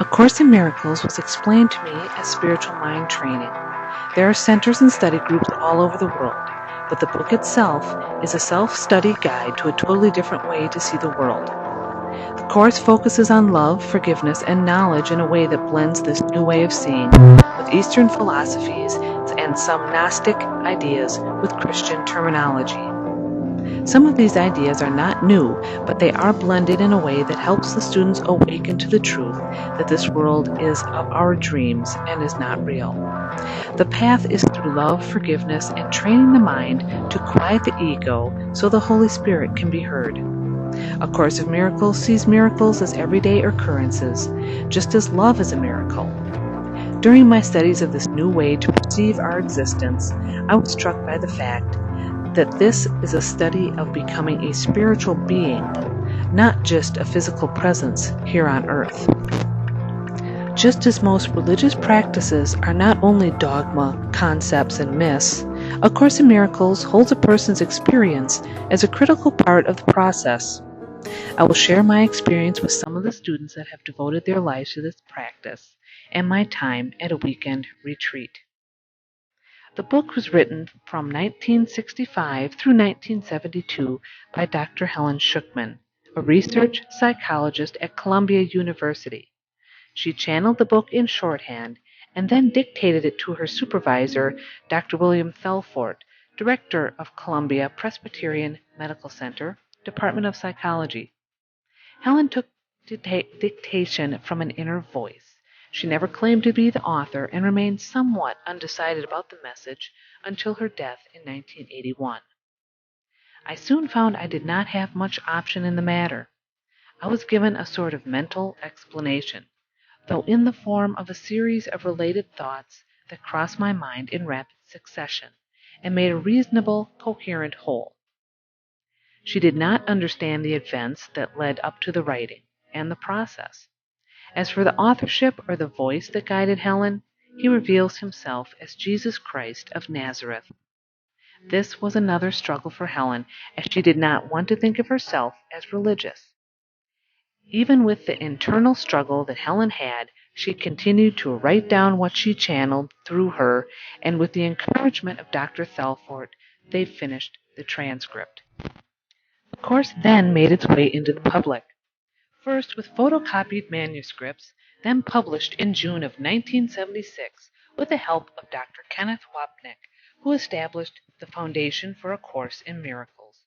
A Course in Miracles was explained to me as spiritual mind training. There are centers and study groups all over the world, but the book itself is a self-study guide to a totally different way to see the world. The Course focuses on love, forgiveness, and knowledge in a way that blends this new way of seeing with Eastern philosophies and some gnostic ideas with Christian terminology. Some of these ideas are not new, but they are blended in a way that helps the students awaken to the truth that this world is of our dreams and is not real. The path is through love, forgiveness, and training the mind to quiet the ego so the Holy Spirit can be heard. A Course of Miracles sees miracles as everyday occurrences, just as love is a miracle. During my studies of this new way to perceive our existence, I was struck by the fact that this is a study of becoming a spiritual being, not just a physical presence here on earth. Just as most religious practices are not only dogma, concepts, and myths, A Course in Miracles holds a person's experience as a critical part of the process. I will share my experience with some of the students that have devoted their lives to this practice and my time at a weekend retreat. The book was written from 1965 through 1972 by Dr. Helen Schucman, a research psychologist at Columbia University. She channeled the book in shorthand and then dictated it to her supervisor, Dr. William Thelfort, director of Columbia Presbyterian Medical Center, Department of Psychology. Helen took dictation from an inner voice. She never claimed to be the author and remained somewhat undecided about the message until her death in 1981. I soon found I did not have much option in the matter. I was given a sort of mental explanation, though in the form of a series of related thoughts that crossed my mind in rapid succession and made a reasonable, coherent whole. She did not understand the events that led up to the writing and the process. As for the authorship or the voice that guided Helen, he reveals himself as Jesus Christ of Nazareth. This was another struggle for Helen, as she did not want to think of herself as religious. Even with the internal struggle that Helen had, she continued to write down what she channeled through her, and with the encouragement of Dr. Thelfort, they finished the transcript. The course then made its way into the public. First with photocopied manuscripts, then published in June of 1976 with the help of Dr. Kenneth Powell, who established the Foundation for A Course in Miracles.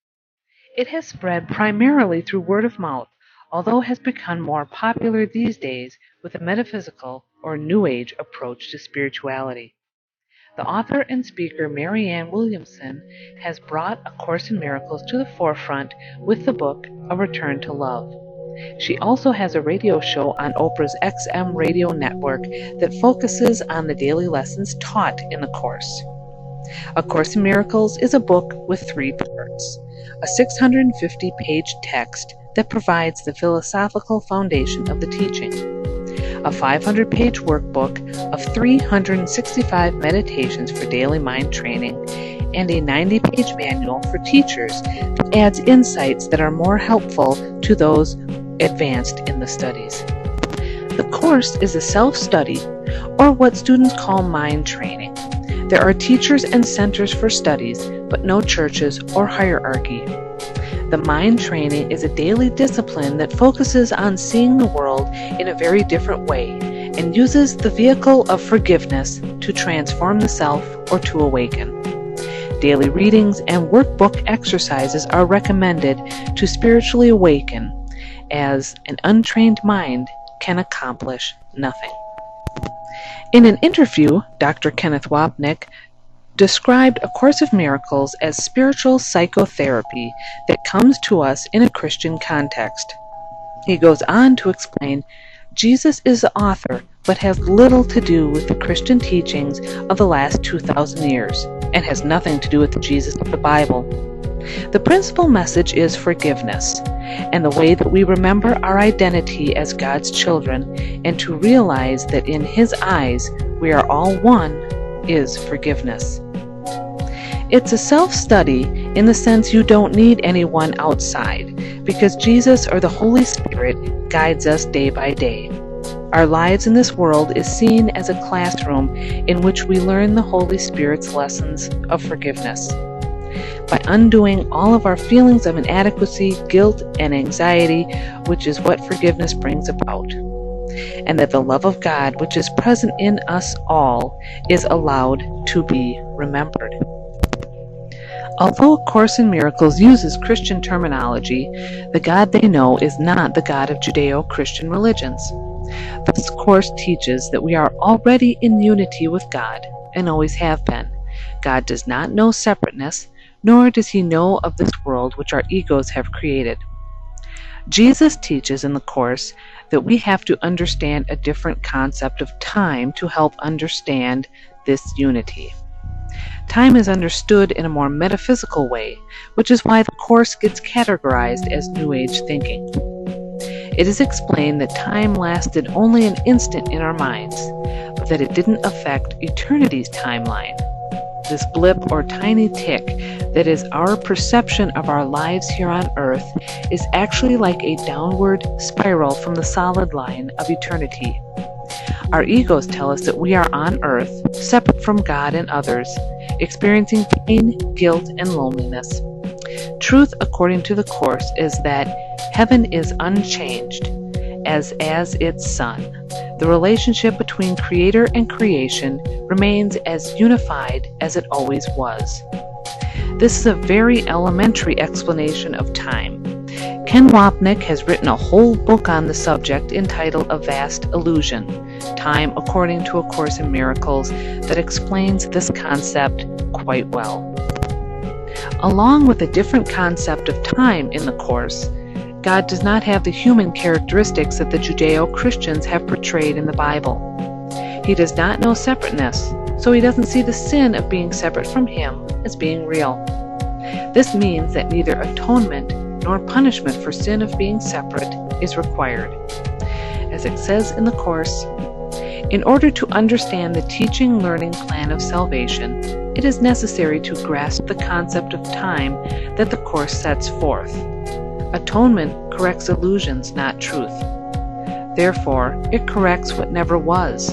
It has spread primarily through word of mouth, although has become more popular these days with a metaphysical or New Age approach to spirituality. The author and speaker Mary Ann Williamson has brought A Course in Miracles to the forefront with the book A Return to Love. She also has a radio show on Oprah's XM radio network that focuses on the daily lessons taught in the Course. A Course in Miracles is a book with 3 parts: a 650-page text that provides the philosophical foundation of the teaching, a 500-page workbook of 365 meditations for daily mind training, and a 90-page manual for teachers that adds insights that are more helpful to those advanced in the studies. The Course is a self-study, or what students call mind training. There are teachers and centers for studies, but no churches or hierarchy. The mind training is a daily discipline that focuses on seeing the world in a very different way and uses the vehicle of forgiveness to transform the self or to awaken. Daily readings and workbook exercises are recommended to spiritually awaken, as an untrained mind can accomplish nothing. In an interview, Dr. Kenneth Wapnick described A Course of Miracles as spiritual psychotherapy that comes to us in a Christian context. He goes on to explain, Jesus is the author, but has little to do with the Christian teachings of the last 2,000 years, and has nothing to do with the Jesus of the Bible. The principal message is forgiveness, and the way that we remember our identity as God's children, and to realize that in His eyes we are all one, is forgiveness. It's a self-study in the sense you don't need anyone outside, because Jesus or the Holy Spirit guides us day by day. Our lives in this world is seen as a classroom in which we learn the Holy Spirit's lessons of forgiveness. By undoing all of our feelings of inadequacy, guilt, and anxiety, which is what forgiveness brings about. And that the love of God, which is present in us all, is allowed to be remembered. Although A Course in Miracles uses Christian terminology, the God they know is not the God of Judeo-Christian religions. This Course teaches that we are already in unity with God, and always have been. God does not know separateness, nor does he know of this world which our egos have created. Jesus teaches in the Course that we have to understand a different concept of time to help understand this unity. Time is understood in a more metaphysical way, which is why the Course gets categorized as New Age thinking. It is explained that time lasted only an instant in our minds, but that it didn't affect eternity's timeline. This blip or tiny tick that is our perception of our lives here on earth is actually like a downward spiral from the solid line of eternity. Our egos tell us that we are on earth, separate from God and others, experiencing pain, guilt, and loneliness. Truth, according to the Course, is that heaven is unchanged, as its Son. The relationship between Creator and creation remains as unified as it always was. This is a very elementary explanation of time. Ken Wapnick has written a whole book on the subject entitled A Vast Illusion, Time According to A Course in Miracles, that explains this concept quite well. Along with a different concept of time in the Course, God does not have the human characteristics that the Judeo-Christians have portrayed in the Bible. He does not know separateness, so he doesn't see the sin of being separate from him as being real. This means that neither atonement nor punishment for sin of being separate is required. As it says in the Course, in order to understand the teaching learning plan of salvation, it is necessary to grasp the concept of time that the Course sets forth. Atonement corrects illusions, not truth. Therefore, it corrects what never was.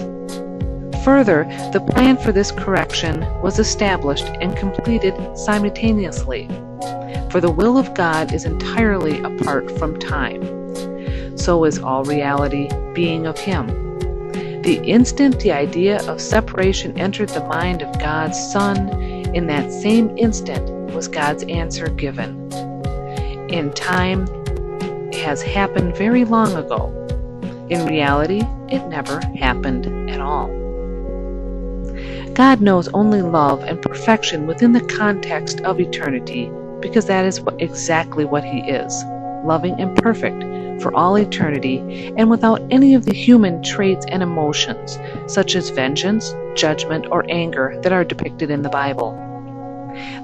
Further, the plan for this correction was established and completed simultaneously. For the will of God is entirely apart from time. So is all reality being of Him. The instant the idea of separation entered the mind of God's Son, in that same instant was God's answer given. In time, it has happened very long ago. In reality, it never happened at all. God knows only love and perfection within the context of eternity, because that is exactly what He is, loving and perfect for all eternity, and without any of the human traits and emotions, such as vengeance, judgment, or anger that are depicted in the Bible.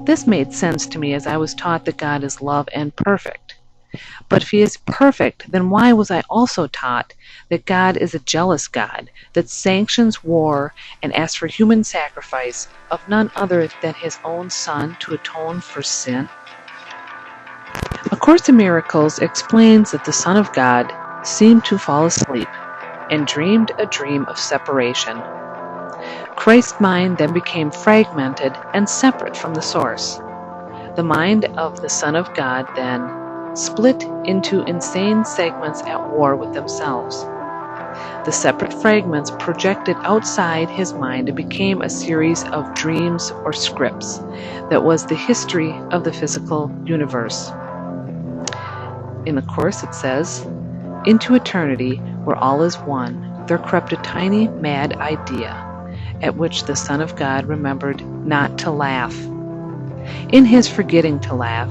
This made sense to me as I was taught that God is love and perfect. But if He is perfect, then why was I also taught that God is a jealous God that sanctions war and asks for human sacrifice of none other than His own Son to atone for sin? A Course in Miracles explains that the Son of God seemed to fall asleep and dreamed a dream of separation. Christ's mind then became fragmented and separate from the source. The mind of the Son of God then split into insane segments at war with themselves. The separate fragments projected outside his mind and became a series of dreams or scripts that was the history of the physical universe. In the Course it says, "Into eternity, where all is one, there crept a tiny, mad idea, at which the Son of God remembered not to laugh. In his forgetting to laugh,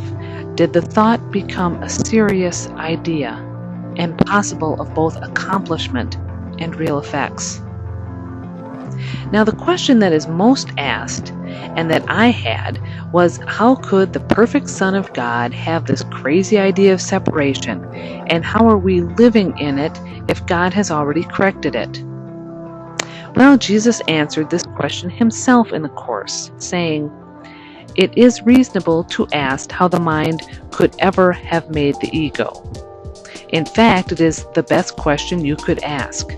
did the thought become a serious idea, and possible of both accomplishment and real effects." Now the question that is most asked, and that I had, was how could the perfect Son of God have this crazy idea of separation, and how are we living in it if God has already corrected it? Well, Jesus answered this question himself in the Course, saying, "It is reasonable to ask how the mind could ever have made the ego. In fact, it is the best question you could ask.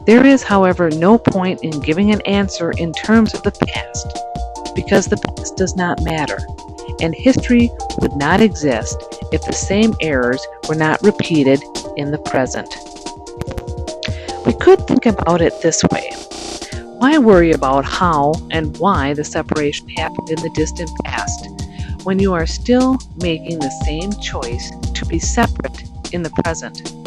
There is, however, no point in giving an answer in terms of the past, because the past does not matter, and history would not exist if the same errors were not repeated in the present. We could think about it this way. Why worry about how and why the separation happened in the distant past when you are still making the same choice to be separate in the present?